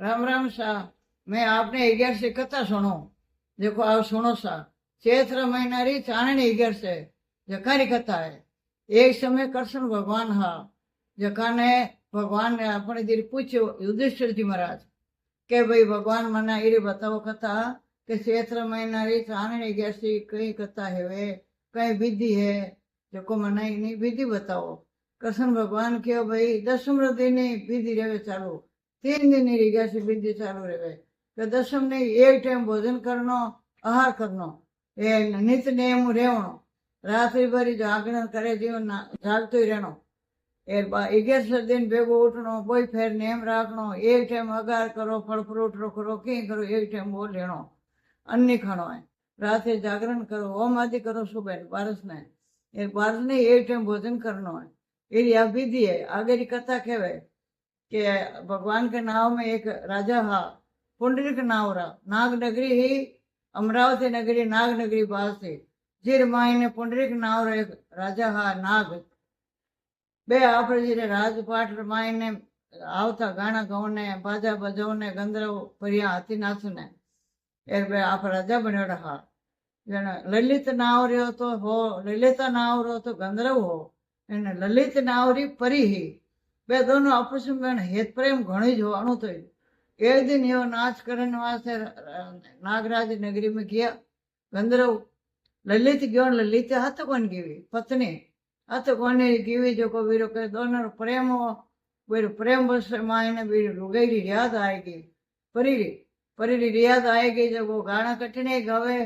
राम राम सा। मैं आपने 11 से कथा सुनो। देखो आओ सुनो सा। चैत्र महीना री चांदनी 11 से जकारी कथा है। एक समय कृष्ण भगवान हा जकाने भगवान ने अपने दिल पूछो युधिष्ठिर जी महाराज के भाई भगवान मना ये बताओ कथा के चैत्र महीना री चांदनी 11 से कई कथा है वे कई विधि है जो मनाई नहीं विधि बताओ। कृष्ण भगवान के भाई दसम दिन विधि रहे चालू 3 दिन रीगा से विधि चालू रहे तो दसम ने एक टाइम भोजन करनो आहार करनो ए नित्य नियम रेवणो रात्रि भरी जागरण करे जीवन जागतो ही रहनो 11 दिन भेगो उठनो कोई फेर नेम राखनो एक टाइम अगार करो फल फ्रूट करो कहीं करो एक टाइम वो लेनो अन्नी खानो है रात्रि जागरण करो ओम आदि करो सुबह बारस ने एक टाइम भोजन करनो है ये आ विधि है। आगे की कथा कहवे कि भगवान के नाव में एक राजा हा पुंडरीक नाव रहा नाग नगरी ही अमरावती नगरी नाग नगरी पास थी जीर माई ने पुंडरीक नाव रो एक राजा हा नाग बे आपणे जीरे राजपाट माई ने आवता गाना गाउने बाजा बजाउने गंधर्व परिया हाथी नाचने एक बे आप राजा बन्यो रहा ललित नाव रो तो हो ललिता नाव रो तो गंधर्व हो ललित नाव री परी ही बे दोनों आपस में हेत प्रेम घणी जोवाणु थयुं। एक दिन एवो नाच करने वास्ते नागराज नगरी में गया गंधर्व ललित गयो ललित हाथ कोन गीवी पत्नी हाथ कोने गीवी जो को वीरो के दोनों प्रेम हो वीरो प्रेम बस मायने वीरो लुगाई याद आएगी परी परी याद आएगी जब वो गाना कठिने गावे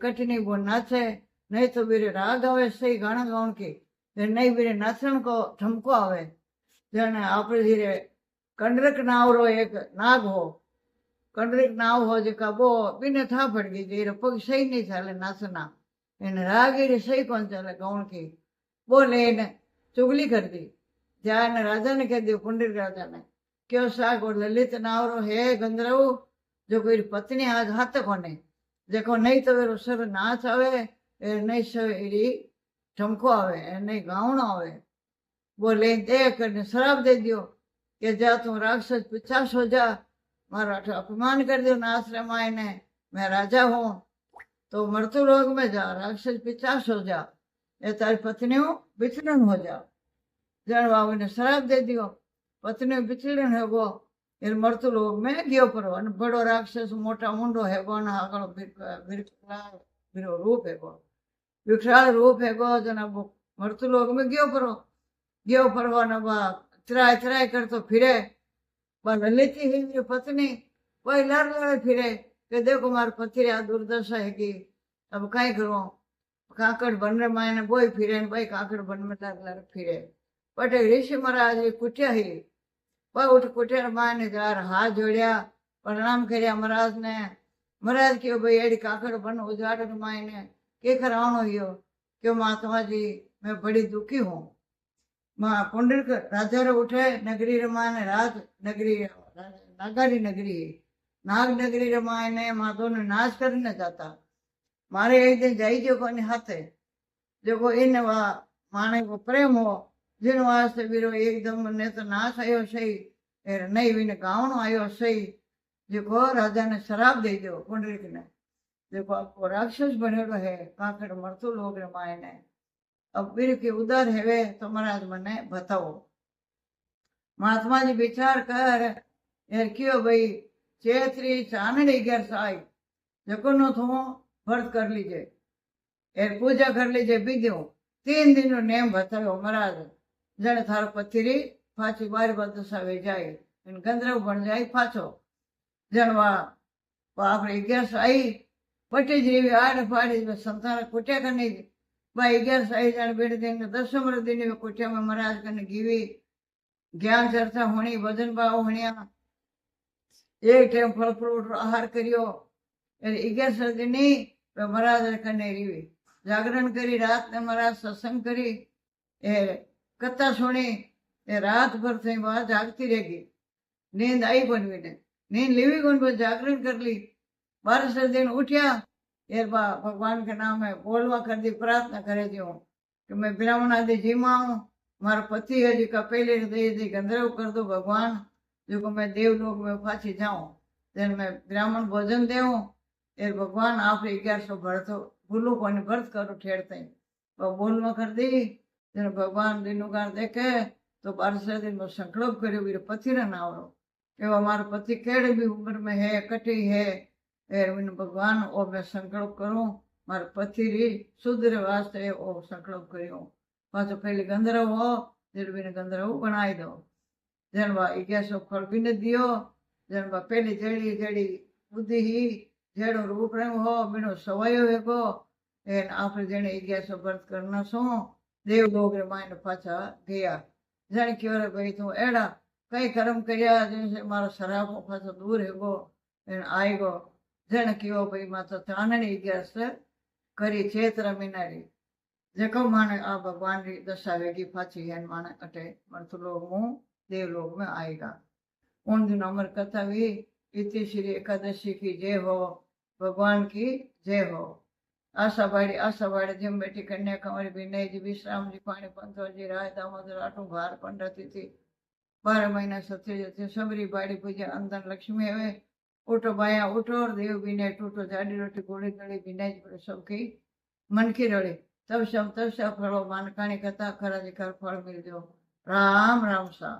कठिने वो नाचे नहीं तो वीरे राग आवे सही गाना गाउन की नहीं वीरे नाचन को ठमको आवे जने आपणे धीरे कंडरक नाव रो एक नाग हो कंडरक नाव हो जेका वो बिने था पड़ गई जे पग सही नहीं चाले नाचना इन राग रे सही कौन चाले गाउन की बोले ने चुगली कर दी जाने राजा ने कह दियो पुंडरीक राजा ने क्यों साग और ललित नाव रो है गंधर्व जो कोई पत्नी आज हाथ कोने देखो नहीं तो वे सर नाच आवे नहीं सवेरी ठमको आवे नहीं गाउन आवे बोले दे कर शराब दे दियो कि जा तुम राक्षस 50 हो जा मारा अपमान कर दियो नाश्रे माए ने मैं राजा हूँ तो मृत्यु लोक में जा राक्षस 50 हो जा ये तारी पत्नियों बिछड़न हो जा जन बाबू ने शराब दे दियो पत्नी बिछड़न है वो इन मृत्यु लोक में गयो परो बड़ो राक्षस मोटा मुंडो है गो ना आगलो बिरो रूप है गो विकराल रूप है गो जना मृत्यु लोक में गयो परो न बा त्राय त्राय करतो फिरे ललिती ही पत्नी वही लड़ लड़े फिरे कि देखो मारे पति आ दुर्दशा है कि अब कहीं करो काकड़ बन रे मायने बोई फिरे भाई काकड़ बन में लड़ फिरे बटे ऋषि महाराज कुटिया ही वह उठ कुटिया मायने जार हाथ जोड़िया प्रणाम करया महाराज ने महाराज क्यों भाई एडी काकड़ बन उजाड़ मायने के करावनो यो क्यों महात्मा जी मैं बड़ी दुखी हूँ माँ पुंडरीक राजा रे उठे नगरी रे माने राज नगरी नागारी नगरी नाग नगरी रे माने माँ दोनों नाच करने जाता मारे एक दिन जाई जो कोनी हाथे देखो इन वा माने को प्रेम हो जिन वास्ते वीरो एकदम ने तो नाच आयो सही नहीं विने गावनो आयो सही देखो राजा ने शराब दे दियो पुंडरीक ने देखो आपको राक्षस बनेलो है काकड़ मरतो लोग रे मायने अब वीर के उधर है तो महाराज मने बताओ महात्मा जी विचार कर क्यों भाई चैत्री चांदनी 11 साई जको थो व्रत कर लीजिए पूजा कर लीजिए विधियो 3 दिन रो नेम बतायो महाराज जने थारो पथिरी पाछी 12 बदसा वे जाए गंधर्व बन जाए पाछो जनवा आपने 11 साई पटी जी आड़ फाड़ी संतान कुटिया करनी भाई 11 साई जन बेड़ दिन 10 दिन कुटिया में महाराज कने गीवी ज्ञान चर्चा होनी भजन भाव होनिया एक टाइम फल फ्रूट आहार करियो 11 दिन महाराज कने रीवी जागरण करी रात ने महाराज सत्संग करी कथा सुनी रात भर थी वहां जागती रहेगी नींद आई बनवी ने नींद लीवी कौन जागरण कर ली 12 दिन उठिया भगवान के नाम में बोलवा कर दी प्रार्थना करे दियो कि मैं ब्राह्मण आदि जीमा हूँ मारा पति है जी का पहले दे दी गंधर्व कर दो भगवान जो मैं देवलोक में पाछी जाऊं तेन मैं ब्राह्मण भोजन देऊं ए भगवान आप 1100 भरत भूलू को व्रत करो ठेरते बोल में कर दी तेन भगवान दिनुगार देखे तो 12 दिन में संकल्प करो वीर पति ने नावरो कि हमारा पति केड़ी भी उम्र में है कटी है भगवान ओ मैं संकल्प करूं मारे पति री सुधरे वास्ते ओ संकल्प करो पाछो पहले गंधर्व हो जड़ गंधर्व बनाई दो जनवा 1100 फल भी ने दियो जनवा पहली जड़ी जड़ी बुद्धि ही जेड़ो रूप रंग हो बिनो सवायो वेगो एन आपरे जेने 1100 व्रत करना सो देवलोक रे मायने पाछा गया जण क्यों रे भाई तू एड़ा कई कर्म कर्या जैसे मारो शराब पाछो दूर हेगो एन आएगो जण क्यों भाई माता चानणी 1100 करी चैत्र महीना री जेको माने आ भगवान री दशा वेगी पाछी है माने अटे मर्तलोक मु देवलोक में आएगा उन दिन अमर कथा हुई इति श्री एकादशी की जय हो भगवान की जय हो आशाबाड़ी जिम बेटी कन्याकुमारी विनय जी विश्राम जी पाणी पंथो जी राय दामोदर आटू भार पंडित थी 12 महीना सत्य सबरी बाड़ी पूजा अंदर लक्ष्मी है उठो बाया उठो और देव विनय टूटो जाडी रोटी गोड़ी गड़ी विनय जी सबकी मन की रड़े तब सब फलो मानकानी कथा खरा जी कर फल मिल जो राम राम सा।